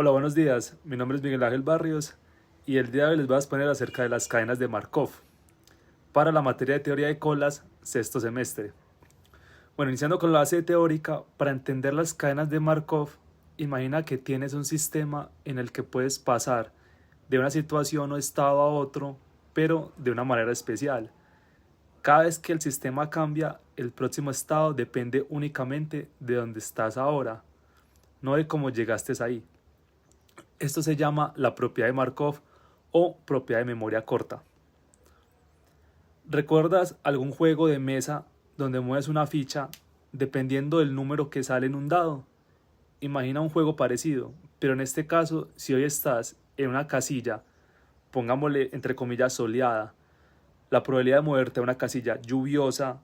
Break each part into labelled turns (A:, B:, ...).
A: Hola, buenos días. Mi nombre es Miguel Ángel Barrios y el día de hoy les voy a exponer acerca de las cadenas de Markov para la materia de teoría de colas, sexto semestre. Bueno, iniciando con la base teórica, para entender las cadenas de Markov, imagina que tienes un sistema en el que puedes pasar de una situación o estado a otro, pero de una manera especial. Cada vez que el sistema cambia, el próximo estado depende únicamente de donde estás ahora, no de cómo llegaste ahí. Esto se llama la propiedad de Markov o propiedad de memoria corta. ¿Recuerdas algún juego de mesa donde mueves una ficha dependiendo del número que sale en un dado? Imagina un juego parecido, pero en este caso, si hoy estás en una casilla, pongámosle entre comillas soleada, la probabilidad de moverte a una casilla lluviosa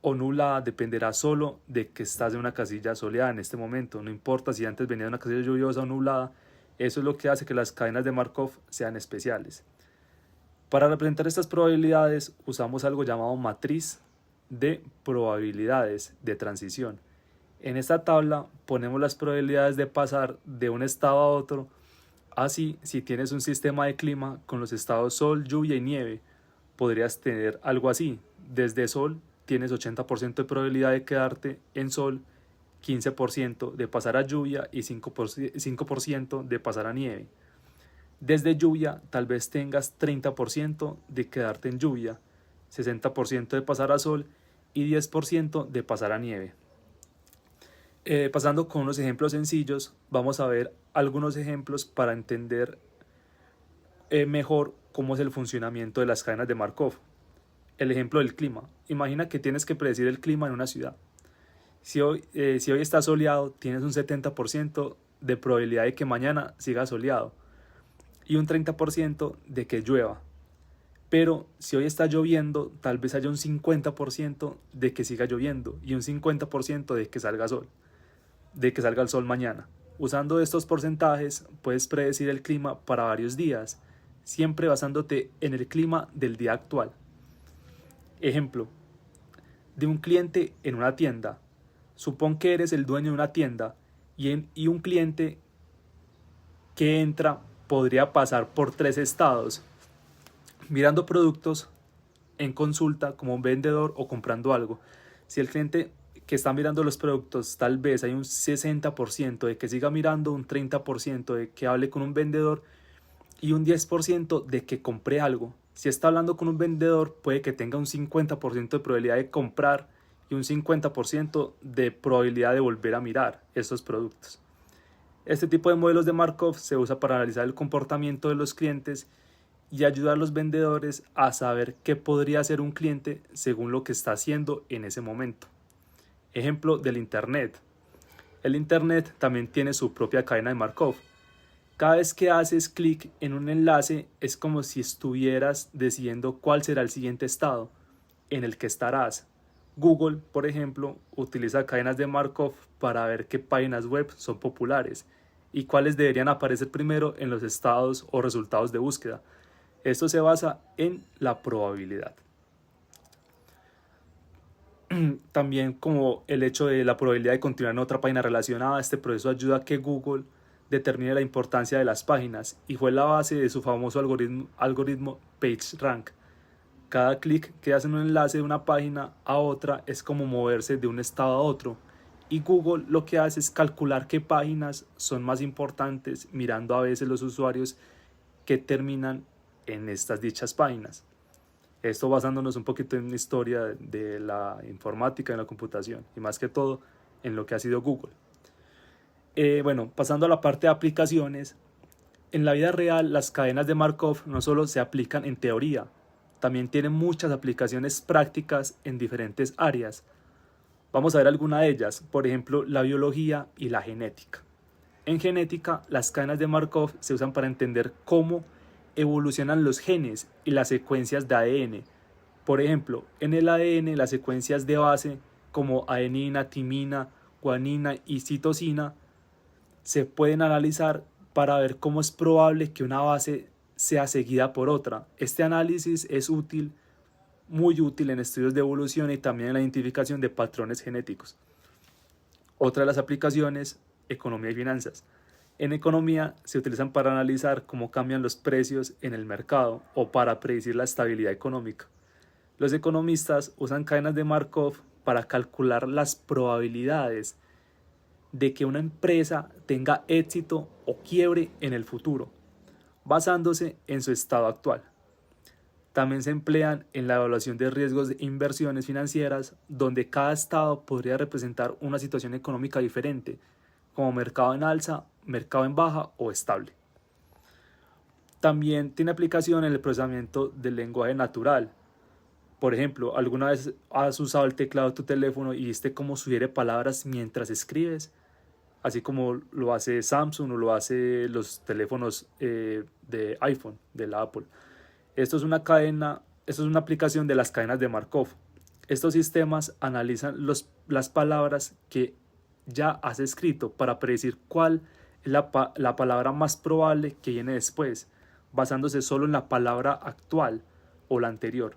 A: o nublada dependerá solo de que estás en una casilla soleada en este momento. No importa si antes venía de una casilla lluviosa o nublada, eso es lo que hace que las cadenas de Markov sean especiales. Para representar estas probabilidades usamos algo llamado matriz de probabilidades de transición. En esta tabla ponemos las probabilidades de pasar de un estado a otro. Así, si tienes un sistema de clima con los estados sol, lluvia y nieve, podrías tener algo así. Desde sol tienes 80% de probabilidad de quedarte en sol, 15% de pasar a lluvia y 5% de pasar a nieve. Desde lluvia tal vez tengas 30% de quedarte en lluvia, 60% de pasar a sol y 10% de pasar a nieve. Pasando con unos ejemplos sencillos, vamos a ver algunos ejemplos para entender mejor cómo es el funcionamiento de las cadenas de Markov. El ejemplo del clima. Imagina que tienes que predecir el clima en una ciudad. Si hoy está soleado, tienes un 70% de probabilidad de que mañana siga soleado y un 30% de que llueva. Pero si hoy está lloviendo, tal vez haya un 50% de que siga lloviendo y un 50% de que salga sol, de que salga el sol mañana. Usando estos porcentajes, puedes predecir el clima para varios días, siempre basándote en el clima del día actual. Ejemplo, de un cliente en una tienda. Supón que eres el dueño de una tienda y un cliente que entra podría pasar por tres estados: mirando productos, en consulta como un vendedor o comprando algo. Si el cliente que está mirando los productos, tal vez hay un 60% de que siga mirando, un 30% de que hable con un vendedor y un 10% de que compre algo. Si está hablando con un vendedor, puede que tenga un 50% de probabilidad de comprar y un 50% de probabilidad de volver a mirar estos productos. Este tipo de modelos de Markov se usa para analizar el comportamiento de los clientes y ayudar a los vendedores a saber qué podría hacer un cliente según lo que está haciendo en ese momento. Ejemplo del Internet. El Internet también tiene su propia cadena de Markov. Cada vez que haces clic en un enlace es como si estuvieras decidiendo cuál será el siguiente estado en el que estarás. Google, por ejemplo, utiliza cadenas de Markov para ver qué páginas web son populares y cuáles deberían aparecer primero en los estados o resultados de búsqueda. Esto se basa en la probabilidad. También como el hecho de la probabilidad de continuar en otra página relacionada, este proceso ayuda a que Google determine la importancia de las páginas y fue la base de su famoso algoritmo PageRank. Cada clic que hace en un enlace de una página a otra es como moverse de un estado a otro, y Google lo que hace es calcular qué páginas son más importantes, mirando a veces los usuarios que terminan en estas dichas páginas. Esto basándonos un poquito en la historia de la informática y la computación, y más que todo en lo que ha sido Google. Bueno, pasando a la parte de aplicaciones, en la vida real las cadenas de Markov no solo se aplican en teoría, también tienen muchas aplicaciones prácticas en diferentes áreas. Vamos a ver alguna de ellas, por ejemplo la biología y la genética. En genética, las cadenas de Markov se usan para entender cómo evolucionan los genes y las secuencias de ADN. Por ejemplo, en el ADN las secuencias de base como adenina, timina, guanina y citosina se pueden analizar para ver cómo es probable que una base sea seguida por otra. Este análisis es útil, muy útil en estudios de evolución y también en la identificación de patrones genéticos. Otra de las aplicaciones, economía y finanzas. En economía se utilizan para analizar cómo cambian los precios en el mercado o para predecir la estabilidad económica. Los economistas usan cadenas de Markov para calcular las probabilidades de que una empresa tenga éxito o quiebre en el futuro, basándose en su estado actual. También se emplean en la evaluación de riesgos de inversiones financieras, donde cada estado podría representar una situación económica diferente, como mercado en alza, mercado en baja o estable. También tiene aplicación en el procesamiento del lenguaje natural. Por ejemplo, ¿alguna vez has usado el teclado de tu teléfono y viste cómo sugiere palabras mientras escribes? Así como lo hace Samsung o lo hace los teléfonos de iPhone, de la Apple. Esto es una aplicación de las cadenas de Markov. Estos sistemas analizan las palabras que ya has escrito para predecir cuál es la palabra más probable que viene después, basándose solo en la palabra actual o la anterior.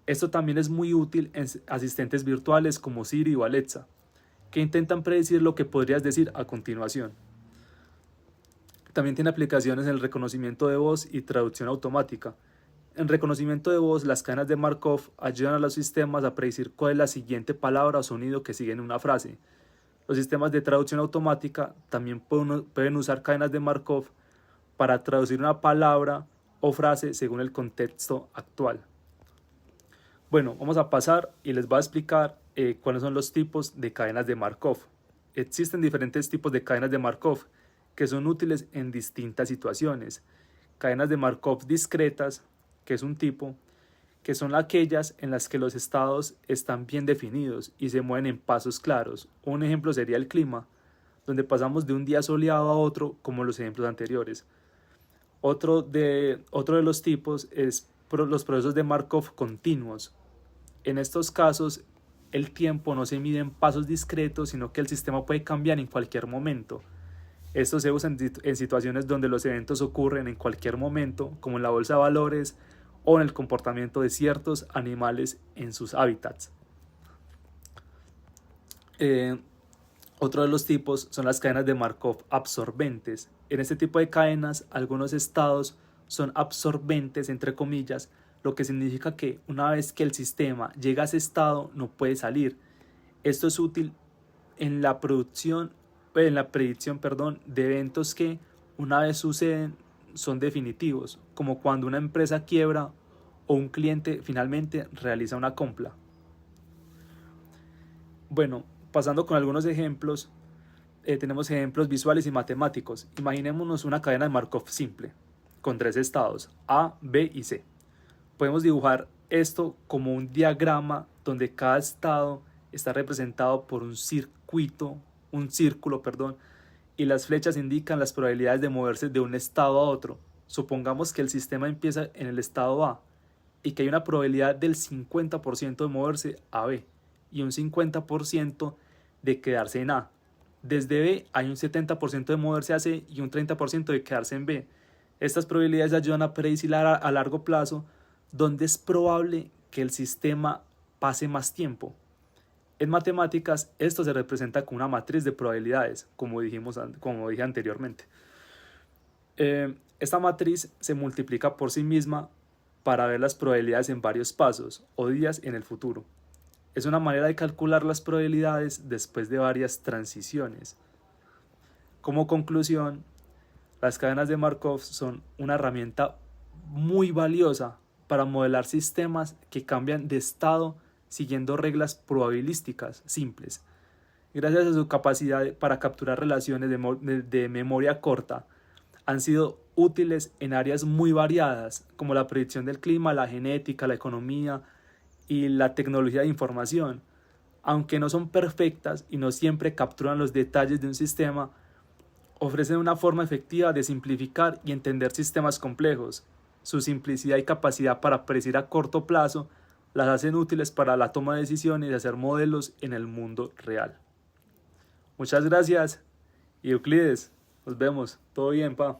A: Esto también es muy útil en asistentes virtuales como Siri o Alexa, que intentan predecir lo que podrías decir a continuación. También tiene aplicaciones en el reconocimiento de voz y traducción automática. En reconocimiento de voz, las cadenas de Markov ayudan a los sistemas a predecir cuál es la siguiente palabra o sonido que sigue en una frase. Los sistemas de traducción automática también pueden usar cadenas de Markov para traducir una palabra o frase según el contexto actual. Bueno, vamos a pasar y les voy a explicar cuáles son los tipos de cadenas de Markov. Existen diferentes tipos de cadenas de Markov que son útiles en distintas situaciones. Cadenas de Markov discretas, que es un tipo, que son aquellas en las que los estados están bien definidos y se mueven en pasos claros. Un ejemplo sería el clima, donde pasamos de un día soleado a otro, como los ejemplos anteriores. Otro de los tipos es los procesos de Markov continuos. En estos casos, el tiempo no se mide en pasos discretos, sino que el sistema puede cambiar en cualquier momento. Esto se usa en situaciones donde los eventos ocurren en cualquier momento, como en la bolsa de valores o en el comportamiento de ciertos animales en sus hábitats. Otro de los tipos son las cadenas de Markov absorbentes. En este tipo de cadenas, algunos estados son absorbentes, entre comillas, lo que significa que una vez que el sistema llega a ese estado no puede salir. Esto es útil en la predicción de eventos que, una vez suceden, son definitivos, como cuando una empresa quiebra o un cliente finalmente realiza una compra. Bueno, pasando con algunos ejemplos, tenemos ejemplos visuales y matemáticos. Imaginémonos una cadena de Markov simple, con 3 estados, A, B y C. Podemos dibujar esto como un diagrama donde cada estado está representado por un círculo, y las flechas indican las probabilidades de moverse de un estado a otro. Supongamos que el sistema empieza en el estado A y que hay una probabilidad del 50% de moverse a B y un 50% de quedarse en A. Desde B hay un 70% de moverse a C y un 30% de quedarse en B. Estas probabilidades ayudan a predecir a largo plazo dónde es probable que el sistema pase más tiempo. En matemáticas, esto se representa con una matriz de probabilidades, como dije anteriormente. Esta matriz se multiplica por sí misma para ver las probabilidades en varios pasos o días en el futuro. Es una manera de calcular las probabilidades después de varias transiciones. Como conclusión, las cadenas de Markov son una herramienta muy valiosa para modelar sistemas que cambian de estado siguiendo reglas probabilísticas simples. Gracias a su capacidad para capturar relaciones de memoria corta, han sido útiles en áreas muy variadas, como la predicción del clima, la genética, la economía y la tecnología de información. Aunque no son perfectas y no siempre capturan los detalles de un sistema, ofrecen una forma efectiva de simplificar y entender sistemas complejos. Su simplicidad y capacidad para predecir a corto plazo las hacen útiles para la toma de decisiones y hacer modelos en el mundo real. Muchas gracias y Euclides, nos vemos. Todo bien, pa.